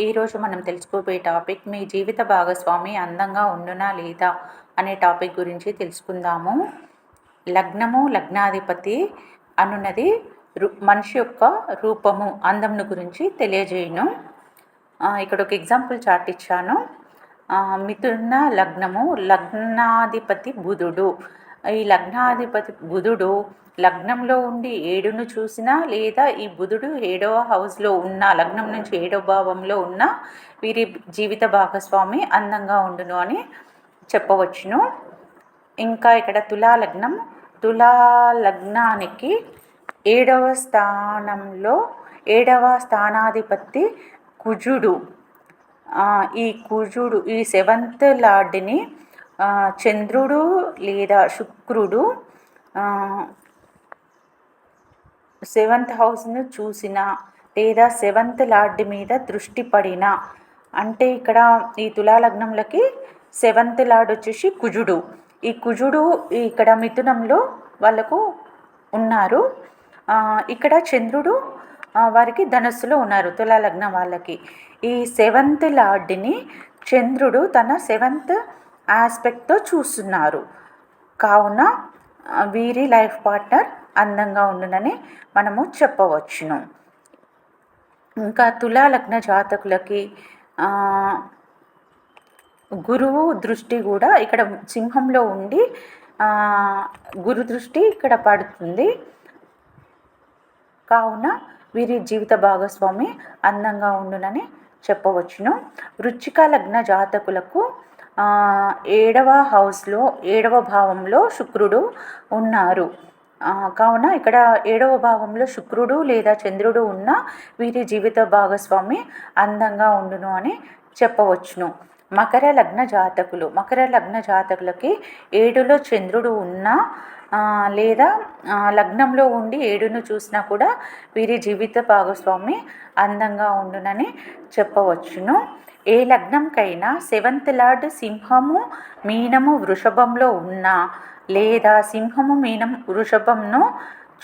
ఈరోజు మనం తెలుసుకోబోయే టాపిక్ మీ జీవిత భాగస్వామి అందంగా ఉండునా లేదా అనే టాపిక్ గురించి తెలుసుకుందాము. లగ్నము లగ్నాధిపతి అనున్నది మనిషి యొక్క రూపము అందమును గురించి తెలియజేయును. ఇక్కడ ఒక ఎగ్జాంపుల్ చార్ట్ ఇచ్చాను. మిథున లగ్నము, లగ్నాధిపతి బుధుడు. ఈ లగ్నాధిపతి బుధుడు లగ్నంలో ఉండి 7ను చూసినా లేదా ఈ బుధుడు 7వ హౌస్లో ఉన్న లగ్నం నుంచి 7వ భావంలో ఉన్న వీరి జీవిత భాగస్వామి అందంగా ఉండును అని చెప్పవచ్చును. ఇంకా ఇక్కడ తులా లగ్నానికి 7వ స్థానంలో 7వ స్థానాధిపతి కుజుడు. ఈ కుజుడు ఈ 7th లార్డ్ని చంద్రుడు లేదా శుక్రుడు 7th హౌస్ను చూసిన లేదా 7th లార్డ్ మీద దృష్టి పడిన, అంటే ఇక్కడ ఈ తులా లగ్నంలోకి 7th లార్డ్ వచ్చేసి కుజుడు. ఈ కుజుడు ఇక్కడ మిథునంలో వాళ్ళకు ఉన్నారు. ఇక్కడ చంద్రుడు వారికి ధనస్సులో ఉన్నారు తులా లగ్నం వాళ్ళకి. ఈ 7th లార్డ్ని చంద్రుడు తన 7th ఆస్పెక్ట్తో చూస్తున్నారు. కావున వీరి లైఫ్ పార్ట్నర్ అందంగా ఉండునని మనము చెప్పవచ్చును. ఇంకా తులా లగ్న జాతకులకి గురువు దృష్టి కూడా ఇక్కడ సింహంలో ఉండి గురు దృష్టి ఇక్కడ పడుతుంది. కావున వీరి జీవిత భాగస్వామి అందంగా ఉండునని చెప్పవచ్చును. వృశ్చిక లగ్న జాతకులకు 7వ హౌస్లో 7వ భావంలో శుక్రుడు ఉన్నారు. కావున ఇక్కడ 7వ భావంలో శుక్రుడు లేదా చంద్రుడు ఉన్న వీరి జీవిత భాగస్వామి అందంగా ఉండును అని చెప్పవచ్చును. మకర లగ్న జాతకులకి 7లో చంద్రుడు ఉన్నా లేదా లగ్నంలో ఉండి 7ను చూసినా కూడా వీరి జీవిత భాగస్వామి అందంగా ఉండునని చెప్పవచ్చును. ఏ లగ్నంకైనా 7th లార్డ్ సింహము, మీనము, వృషభంలో ఉన్నా లేదా సింహము, మీనం, వృషభంను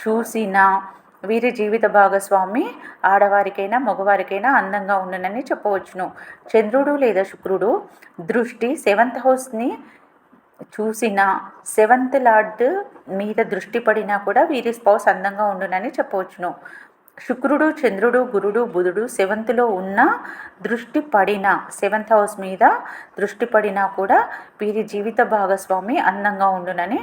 చూసినా వీరి జీవిత భాగస్వామి ఆడవారికైనా మగవారికైనా అందంగా ఉండునని చెప్పవచ్చును. చంద్రుడు లేదా శుక్రుడు దృష్టి 7th హౌస్ని చూసిన 7th లార్డ్ మీద దృష్టి పడినా కూడా వీరి స్పౌస్ అందంగా ఉండునని చెప్పవచ్చును. శుక్రుడు, చంద్రుడు, గురుడు, బుధుడు 7thలో ఉన్న దృష్టి పడిన 7th హౌస్ మీద దృష్టి పడినా కూడా వీరి జీవిత భాగస్వామి అందంగా ఉండునని